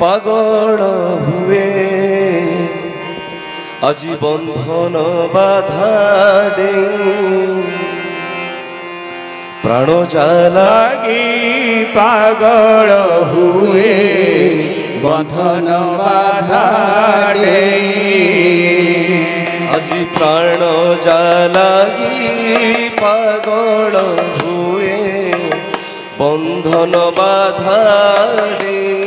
পাগল হুয়ে আজি বন্ধন বাধা দেই প্রাণ জালাগি পাগল হুয়ে বন্ধন বাধা দেই আজি প্রাণ জালাগি পাগল হুয়ে বন্ধন বাধা দেই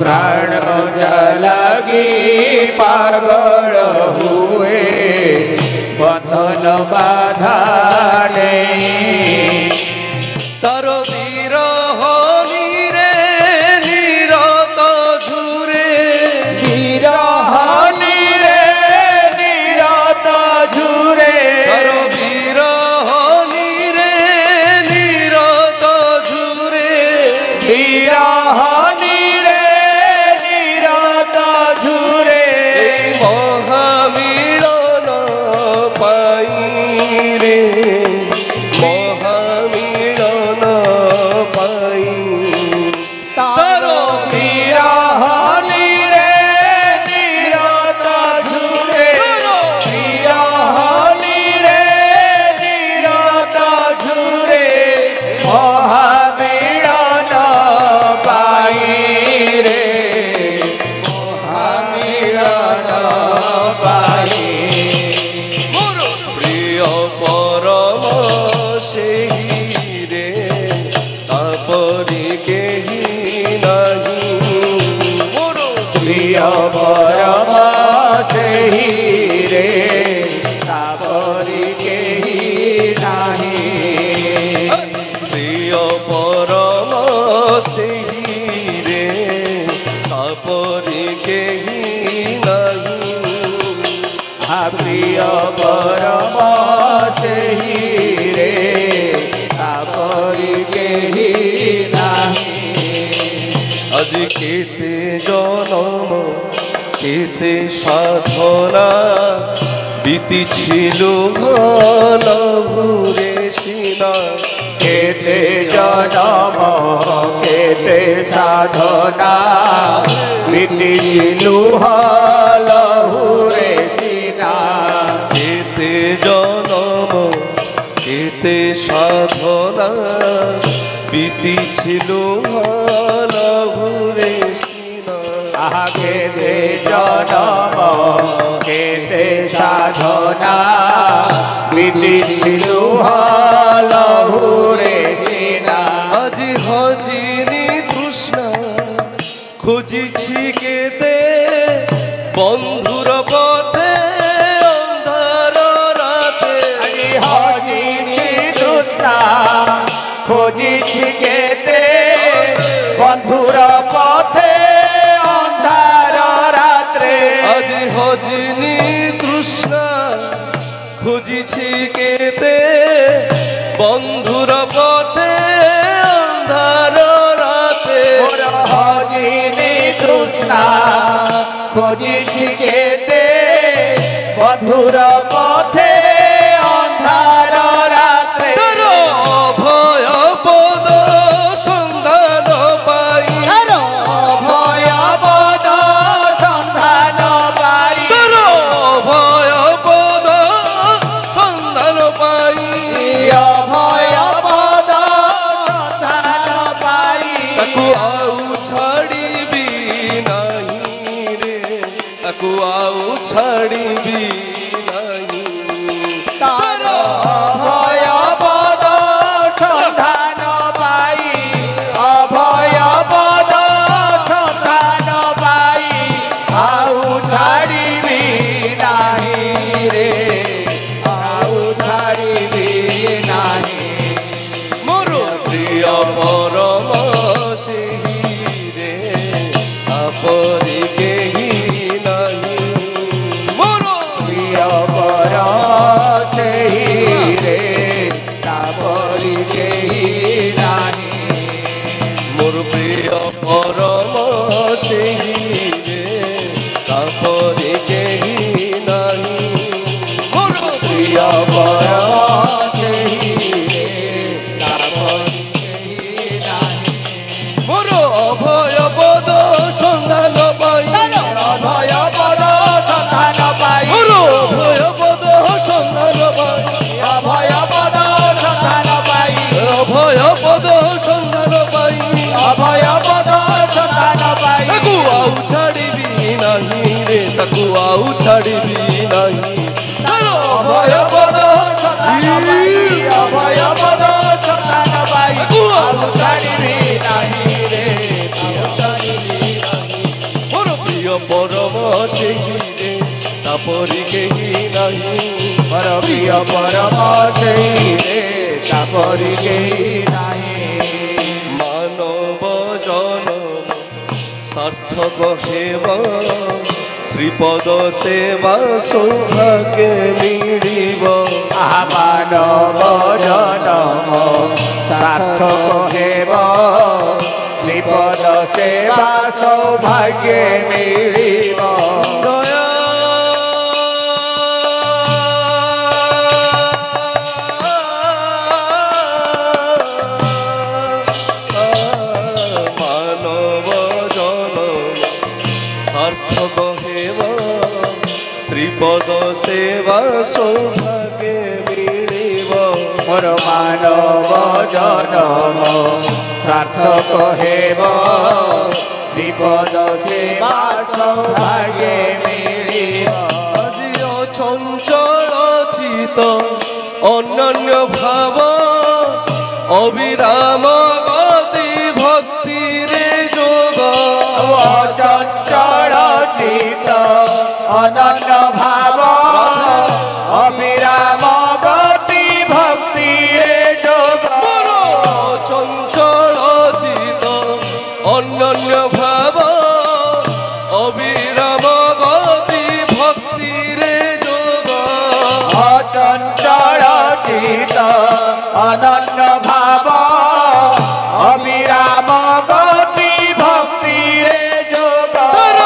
প্রাণ জালাগি পাগল হুয়ে বন্ধন বাধা দেই তার বিরহ নিরে নিরত ঝুরে বিরহ নিরে নিরত ঝুরে তার বিরহ নিরে নিরত ঝুরে বিরহ নিরে নিরত ঝুরে মহামিলন পাই রে মহামিলন পাই তার বিরহ নিরে নিরত ঝুরে বিরহ নিরে নিরত ঝুরে মহামিলন পাই রে মহামিলন পাই প্রিয় পরম সেই রে তাপরি কেহি নাহি প্রিয় পরম সেই রে তাপরি কেহি নাহি প্রিয় পরম সেই রে তাপরি কেহি নাহি প্রিয় পরম সেই রে তাপরি কেহি নাহি আজি কেতে জনম কেতে সাধনা বিতিছিল ঘন ঘুরে সিনা কেতে জনম কেতে সাধনা বিতিলু লহুরে সিনা কেতে জনম কেতে সাধনা বিতিছিল ঘন ঘুরে সিনা কেতে জনম কেতে সাধনা বিতিলু লহুরে সিনা আজি হজিনি তৃষ্ণা খুঁজিছি কেতে বন্ধুর পথে অন্ধার রাতে হজিনি তৃষ্ণা খুঁজিছি কেতে বন্ধুর পথে অন্ধার রাত্রে আজি হজিনি তৃষ্ণা খুঁজিছি কেতে বন্ধুর পথে অন্ধার রাতে হজিনি তৃষ্ণা খুঁজিছি কেতে বন্ধুর পথে অন্ধার রাত্রে অভয় পদ সন্ধান পাই অভয় পদ সন্ধান পাই অভয় পদ সন্ধান পাই অভয় পদ সন্ধান পাই তাকু আউ ছাড়িবি নাহি রে তাকু আউ ছাড়িবি নাহি তার অভয় পদ সন্ধান পাই অভয় পদ সন্ধান পাই আউ ছাড়িবি নাহি রে আউ ছাড়িবি নাহি মোর প্রিয় পরম সেই রে আপরি কেহি নাহি মোর প্রিয় পর সেই রে তাপরি কেহি নাহি মোর প্রিয় পরম সেই রে আপরি কেহি নাহি মোর প্রিয় পর সেই রে তাপরি কেহি নাহি মোর অভয় रे ताकू आउ छाड़बी नहीं तार अभय पद अभय पद सतान पाई आउ छाड़बी नहीं रे मोर प्रिय परम सेही रे तापरि केही नहीं मोर प्रिय परम सेही रे तापरि केही नहीं मानव जन सार्थक हेबा श्रीपद सेवा सौभाग्य मिलिब मानव जनम सार्थक हेब श्रीपद सेवा सौभाग्य मिलिब दया मानव जन सार्थक हेब श्रीपद सेवा सौभाग्य मिलिब मोर मानव जनम सार्थक हेब श्रीपद सेवा सौभाग्य मिलिब আজি অচঞ্চল চিত অনন্য ভাব অবিরাম গতি ভক্তি রে যোগ চঞ্চল চিত অনন্য ভাব অবিরাম গতি ভক্তি যোগ চঞ্চল চিত অনন্য ভাব অবিরাম গতি ভক্তি রে যোগ চঞ্চল চিত অনন্য ভাব অবিরাম গতি ভক্তি যোগ ধর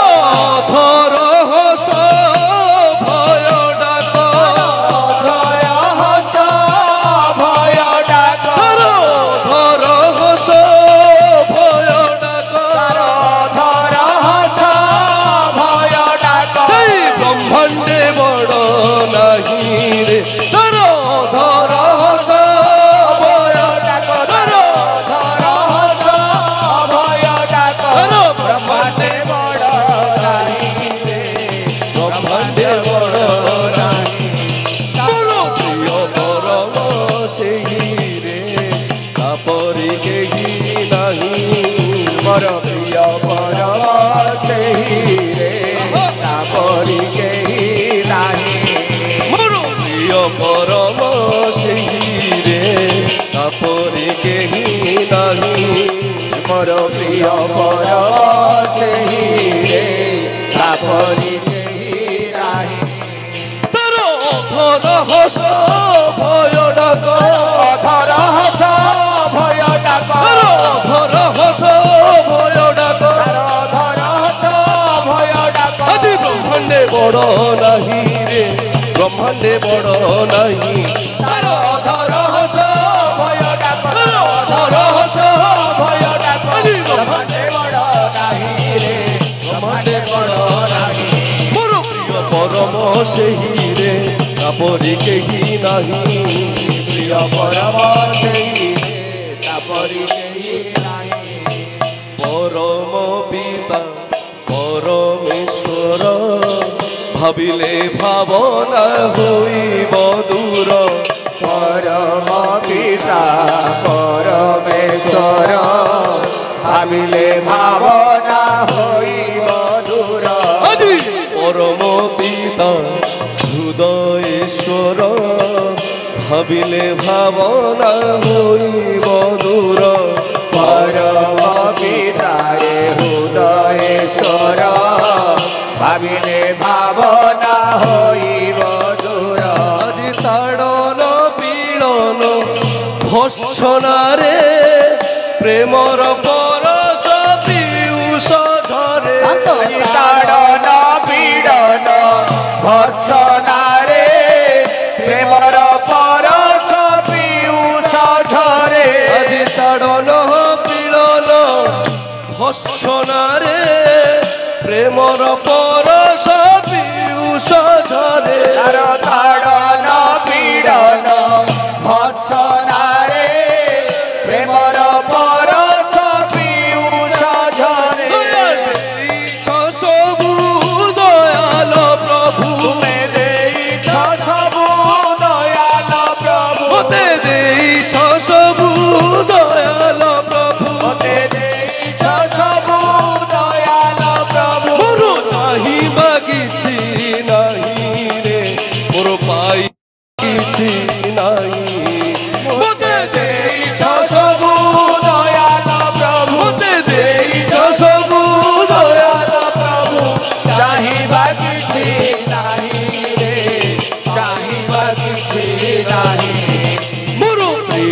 ধর হস ভয় ডাক ধর হস ভয় ডাক ধর ধর হস ভয় ডাক ধর হস ভয় ডাক সেই ব্রহ্মাণ্ডে বড় নাহি রে ধর ধর হস ভয় ডাক ধর ধর হস ভয় ডাক ধর ব্রহ্মাণ্ডে বড় নাহি রে ব্রহ্মাণ্ডে বড় নাহি মোর প্রিয় পরম সেই রে তাপরি কেহি নাহি মোর প্রিয় পরম সেই রে তাপরি কেহি নাহি মোর প্রিয় পরম সেই রে তাপরি কেহি নাহি মোর প্রিয় পরম সেই রে তাপরি কেহি নাহি তার অধর হস ভয় ডাক ধর হস ভয় ডাক তার অধর হস ভয় ডাক ধর হস ভয় ডাক আজি ব্রহ্মাণ্ডে বড় নাহি রে ব্রহ্মাণ্ডে বড় নাহি তার ধর হস ভয় ডাক অধর হস ভয় ডাক আজি ব্রহ্মাণ্ডে বড় নাহি রে ব্রহ্মাণ্ডে বড় নাহি মোর প্রিয় পরম সেই রে তাপরি কেহি নাহি প্রিয় পরম সেই রে তাপরি কেহি নাহি পরম পিতা পরমেশ্বর ভাবিলে ভাবনা হইব দূর পরম পিতা পরমেশ্বর ভাবিলে ভাবনা হইব দূর আজি পরম পিতা হৃদয়েশ্বর ভাবিলে ভাবনা হইব দূর পরম পিতারে হৃদয়েশ্বর ভাবিলে ভাবনা হইব দূর আজি তাড়ন পীড়ন ভৎসনারে প্রেমর পরশ পিয়ুষ ঝরে তাড়ন পীড়ন ভৎসনারে প্রেমর পরশ পিয়ুষ ঝরে আজি তাড়ন পীড়ন ভৎসনারে প্রেমর পরশ পিয়ুষ ঝরে তাড়ন পীড়ন ভৎসনারে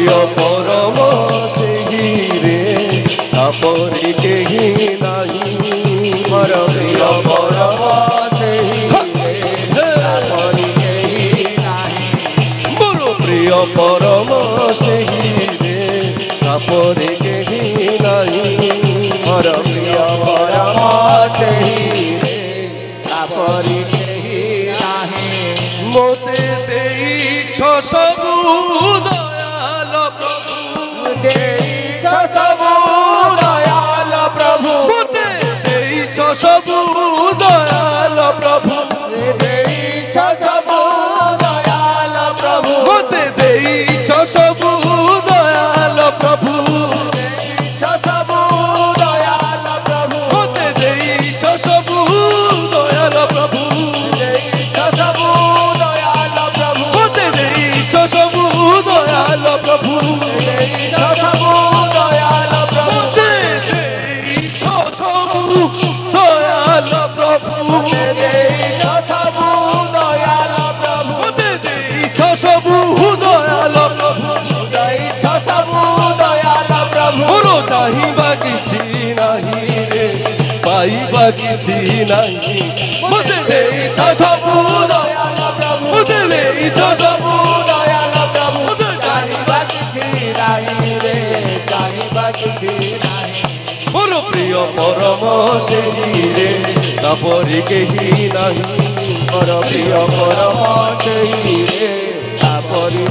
প্রিয় পরম সেই রে তাপরি কেহি নাহি মোর প্রিয় পরম সেই রে তাপরি কেহি নাহি মোর প্রিয় পরম সেই রে তাপরি কেহি নাহি মোর প্রিয় পরম সেই রে তাপরি কেহি নাহি মোতে ଦେଇଛ ସବୁ ଦୟାଲ ପ୍ରଭୁ ଦେଇଛ ସବୁ ଦୟାଲ ପ୍ରଭୁ ମୋତେ ଦେଇଛ ସବୁ ଦୟାଲ ପ୍ରଭୁ ଦେଇଛ ସବୁ ଦୟାଲ ପ୍ରଭୁ ମୋତେ ଦେଇଛ ସବୁ ଦୟାଲ ପ୍ରଭୁ ଦେଇଛ ସବୁ ଦୟାଲ ପ୍ରଭୁ ମୋତେ ଦେଇଛ ସବୁ ଦୟାଲ ପ୍ରଭୁ ଦେଇଛ ସବୁ ଦୟାଲ ପ୍ରଭୁ ମୋତେ ଦେଇଛ ସବୁ ଦୟାଲ ପ୍ରଭୁ ଦେଇଛ ସବୁ ଦୟାଲ ପ୍ରଭୁ ମୋତେ ଦେଇଛ ସବୁ ଦୟାଲ ପ୍ରଭୁ ଦେଇଛ ସବୁ ଦୟାଲ ପ୍ରଭୁ ମୋତେ ଦେଇଛ ସବୁ ଦୟାଲ ପ୍ରଭୁ ଦେଇଛ ସବୁ ଦୟାଲ ପ୍ରଭୁ ମୋର ଚାହିଁବା କିଛି ନାହିଁ ରେ ପାଇବା କିଛି ନାହିଁ ମୋତେ ଦେଇଛ ସବୁ ଦୟାଲ ପ୍ରଭୁ ମୋତେ ଦେଇଛ ସବୁ ଦୟାଲ ପ୍ରଭୁ ମୋତେ ଜାଣିବା କିଛି ନାହିଁ ରେ ଜାଣିବା କିଛି ନାହିଁ ମୋର ପ୍ରିୟ ପରମ ସେହି ରେ ତାପରି କେହି ନାହିଁ ମୋର ପ୍ରିୟ ପରମ ସେହି ରେ ତାପରି